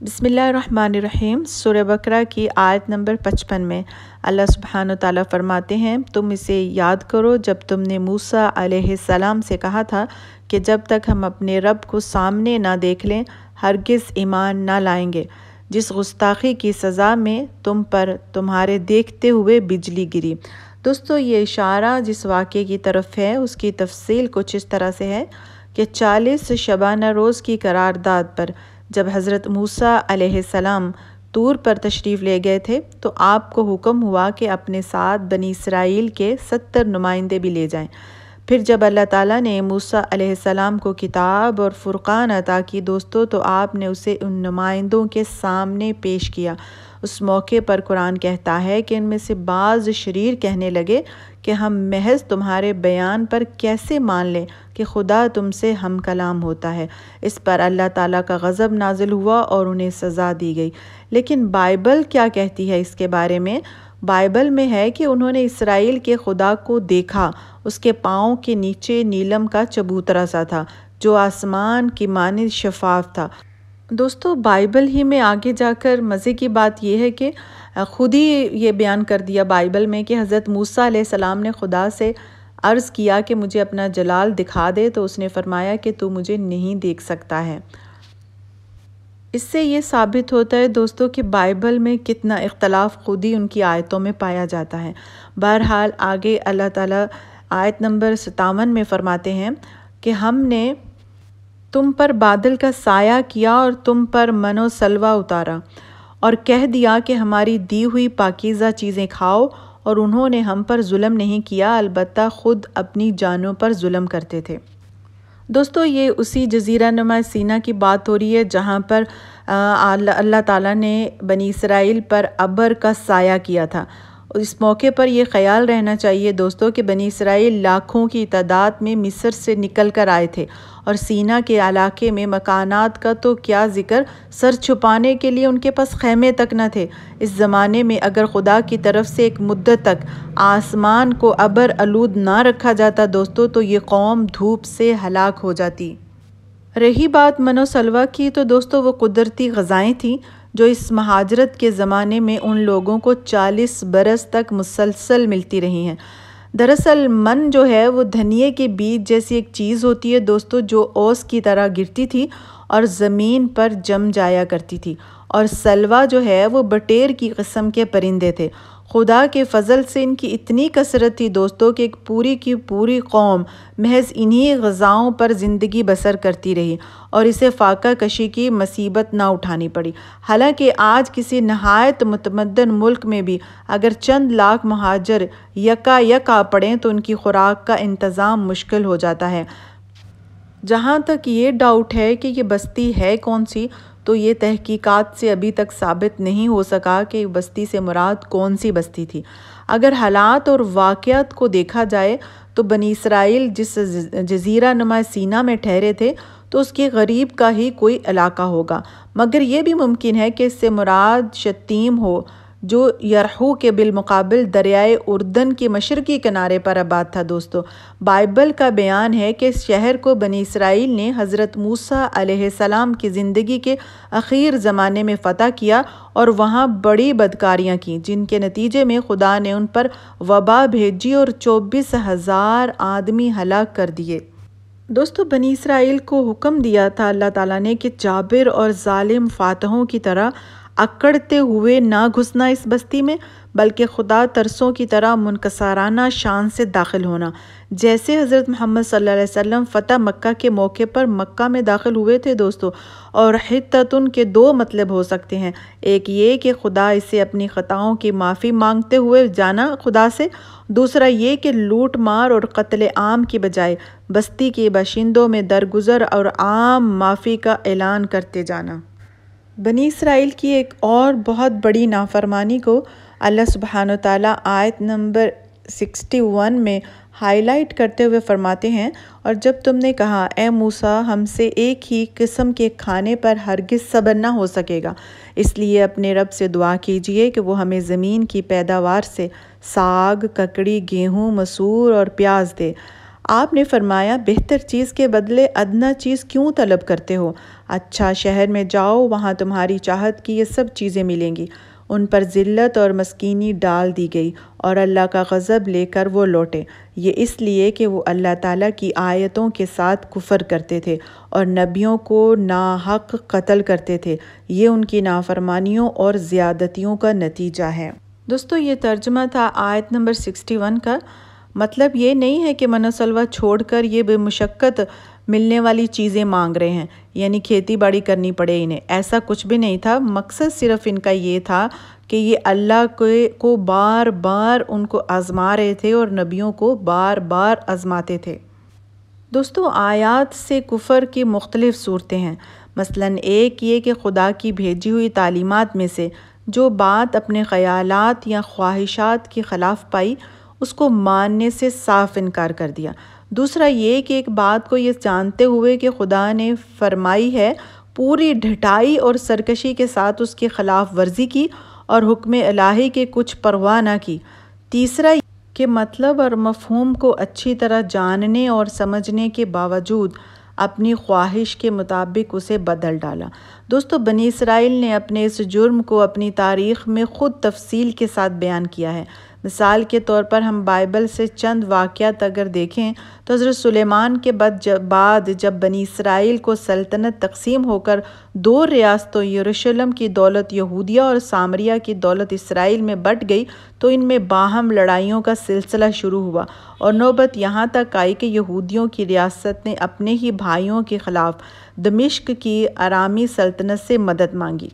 बिस्मिल्लाहिर्रहमानिर्रहीम। सूरह बकरा की आयत नंबर 55 में अल्लाह सुब्हान व तआला फरमाते हैं, तुम इसे याद करो जब तुमने मूसा अलैहिस्सलाम से कहा था कि जब तक हम अपने रब को सामने ना देख लें हरगिज़ ईमान ना लाएंगे। जिस गुस्ताखी की सज़ा में तुम पर तुम्हारे देखते हुए बिजली गिरी। दोस्तों, ये इशारा जिस वाक़े की तरफ है उसकी तफसील कुछ इस तरह से है कि 40 शबाना रोज़ की करारदाद पर जब हज़रत मूसा अलैहिस्सलाम तूर पर तशरीफ़ ले गए थे तो आपको हुक्म हुआ कि अपने साथ बनी इसराइल के 70 नुमाइंदे भी ले जाएं। फिर जब अल्लाह ताला ने मूसा अलैहिस्सलाम को किताब और फुरक़ान अता की दोस्तों, तो आपने उसे उन नुमाइंदों के सामने पेश किया। उस मौके पर कुरान कहता है कि इनमें से बाज़ शरीर कहने लगे कि हम महज तुम्हारे बयान पर कैसे मान लें कि खुदा तुमसे हम कलाम होता है। इस पर अल्लाह ताला का गज़ब नाजिल हुआ और उन्हें सज़ा दी गई। लेकिन बाइबल क्या कहती है इसके बारे में? बाइबल में है कि उन्होंने इसराइल के खुदा को देखा। उसके पाँव के नीचे नीलम का चबूतरा सा था जो आसमान की मानिंद शफाफ था। दोस्तों, बाइबल ही में आगे जाकर मज़े की बात यह है कि खुद ही ये बयान कर दिया बाइबल में कि हज़रत मूसा अलैहिस्सलाम ने खुदा से अर्ज़ किया कि मुझे अपना जलाल दिखा दे, तो उसने फरमाया कि तू मुझे नहीं देख सकता है। इससे ये साबित होता है दोस्तों कि बाइबल में कितना इख्तलाफ खुद ही उनकी आयतों में पाया जाता है। बहरहाल आगे अल्लाह ताला आयत नंबर 57 में फरमाते हैं कि हमने तुम पर बादल का साया किया और तुम पर मनो सलवा उतारा और कह दिया कि हमारी दी हुई पाकीज़ा चीज़ें खाओ, और उन्होंने हम पर जुल्म नहीं किया, अलबत्ता ख़ुद अपनी जानों पर जुल्म करते थे। दोस्तों, ये उसी जज़ीरा नुमा सीना की बात हो रही है जहाँ पर अल्लाह ताला ने बनी इसराइल पर अबर का साया किया था। इस मौके पर यह ख्याल रहना चाहिए दोस्तों कि बनी इसराइल लाखों की तादाद में मिस्र से निकल कर आए थे और सीना के इलाके में मकानात का तो क्या ज़िक्र, सर छुपाने के लिए उनके पास खैमे तक न थे। इस ज़माने में अगर खुदा की तरफ से एक मुद्दत तक आसमान को अबर आलूद ना रखा जाता दोस्तों, तो ये कौम धूप से हलाक हो जाती। रही बात मनो सलवा की, तो दोस्तों वो कुदरती ग़ज़ाएँ थीं जो इस महाजरत के ज़माने में उन लोगों को 40 बरस तक मुसलसल मिलती रही हैं। दरअसल मन जो है वो धनिये के बीज जैसी एक चीज़ होती है दोस्तों, जो ओस की तरह गिरती थी और ज़मीन पर जम जाया करती थी। और सलवा जो है वो बटेर की किस्म के परिंदे थे। खुदा के फ़ज़ल से इनकी इतनी कसरत थी दोस्तों कि एक पूरी की पूरी कौम महज इन्हीं ग़ज़ाओं पर ज़िंदगी बसर करती रही और इसे फ़ाक़ा कशी की मुसीबत ना उठानी पड़ी। हालांकि आज किसी नहायत मुतमद्दन मुल्क में भी अगर चंद लाख महाजर यका आ पड़ें तो उनकी खुराक का इंतज़ाम मुश्किल हो जाता है। जहाँ तक ये डाउट है कि ये बस्ती है कौन सी, तो ये तहकीकात से अभी तक साबित नहीं हो सका कि बस्ती से मुराद कौन सी बस्ती थी। अगर हालात और वाक़यात को देखा जाए तो बनी इसराइल जिस जज़ीरा नुमा सीना में ठहरे थे तो उसके गरीब का ही कोई इलाका होगा, मगर ये भी मुमकिन है कि इससे मुराद शतीम हो जो यरहू के बिलमुकाबिल दरियाए उर्दन के मशरकी किनारे पर आबाद था। दोस्तों, बाइबल का बयान है कि इस शहर को बनी इसराइल ने हज़रत मूसा अलैहिस्सलाम की ज़िंदगी के आखिर ज़माने में फ़तह किया और वहाँ बड़ी बदकारियाँ की, जिनके नतीजे में खुदा ने उन पर वबा भेजी और 24,000 आदमी हलाक कर दिए। दोस्तों, बनी इसराइल को हुक्म दिया था अल्लाह ताला ने कि जाबिर और जालिम फातहों की तरह अकड़ते हुए ना घुसना इस बस्ती में, बल्कि खुदा तरसों की तरह मुनकसराना शान से दाखिल होना। जैसे हज़रत मोहम्मद सल्लल्लाहु अलैहि वसल्लम फ़तह मक्का के मौके पर मक्का में दाखिल हुए थे दोस्तों। और हित्ततुन के दो मतलब हो सकते हैं, एक ये कि खुदा इसे अपनी ख़ताओं की माफ़ी मांगते हुए जाना खुदा से, दूसरा ये कि लूट मार और कत्ल आम की बजाय बस्ती के बाशिंदों में दरगुजर और आम माफ़ी का ऐलान करते जाना। बनी इसराइल की एक और बहुत बड़ी नाफरमानी को अल्लाह सुब्हान व तआला आयत नंबर 61 में हाईलाइट करते हुए फरमाते हैं, और जब तुमने कहा ए मूसा हमसे एक ही किस्म के खाने पर हरगिज़ सब्र न हो सकेगा, इसलिए अपने रब से दुआ कीजिए कि वो हमें ज़मीन की पैदावार से साग, ककड़ी, गेहूँ, मसूर और प्याज दे। آپ نے فرمایا بہتر چیز کے بدلے ادنا چیز کیوں طلب کرتے ہو؟ اچھا شہر میں جاؤ، وہاں تمہاری چاہت کی یہ سب چیزیں ملیں گی۔ ان پر ذلت اور مسکینی ڈال دی گئی اور اللہ کا غضب لے کر وہ لوٹے، یہ اس لیے کہ وہ اللہ تعالیٰ کی آیتوں کے ساتھ کفر کرتے تھے اور نبیوں کو ناحق قتل کرتے تھے۔ یہ ان کی نافرمانیوں اور زیادتیوں کا نتیجہ ہے۔ دوستو یہ ترجمہ تھا آیت نمبر 61 کا۔ مطلب یہ نہیں ہے کہ من و سلوہ چھوڑ کر یہ بے مشقت ملنے والی چیزیں مانگ رہے ہیں، یعنی کھیتی باڑی کرنی پڑے انہیں، ایسا کچھ بھی نہیں تھا۔ مقصد صرف ان کا یہ تھا کہ یہ اللہ کو بار بار ان کو آزما رہے تھے اور نبیوں کو بار بار آزماتے تھے۔ دوستو آیات سے کفر کی مختلف صورتیں ہیں، مثلاً ایک یہ کہ خدا کی بھیجی ہوئی تعلیمات میں سے جو بات اپنے خیالات یا خواہشات کے خلاف پائی اس کو ماننے سے صاف انکار کر دیا۔ دوسرا یہ کہ ایک بات کو یہ جانتے ہوئے کہ خدا نے فرمائی ہے پوری ڈھٹائی اور سرکشی کے ساتھ اس کے خلاف ورزی کی اور حکم الہی کے کچھ پرواہ نہ کی۔ تیسرا کہ مطلب اور مفہوم کو اچھی طرح جاننے اور سمجھنے کے باوجود اپنی خواہش کے مطابق اسے بدل ڈالا۔ دوستو بنی اسرائیل نے اپنے اس جرم کو اپنی تاریخ میں خود تفصیل کے ساتھ بیان کیا ہے۔ مثال کے طور پر ہم بائبل سے چند واقعات اگر دیکھیں تو حضرت سلیمان کے بعد جب بنی اسرائیل کو سلطنت تقسیم ہو کر 2 ریاستوں یروشلم کی دولت یہودیہ اور سامریہ کی دولت اسرائیل میں بٹ گئی تو ان میں باہم لڑائیوں کا سلسلہ شروع ہوا اور نوبت یہاں تک آئی کہ یہودیوں کی ریاست نے اپنے ہی بھائیوں کے خلاف دمشق کی ارامی سلطنت سے مدد مانگی۔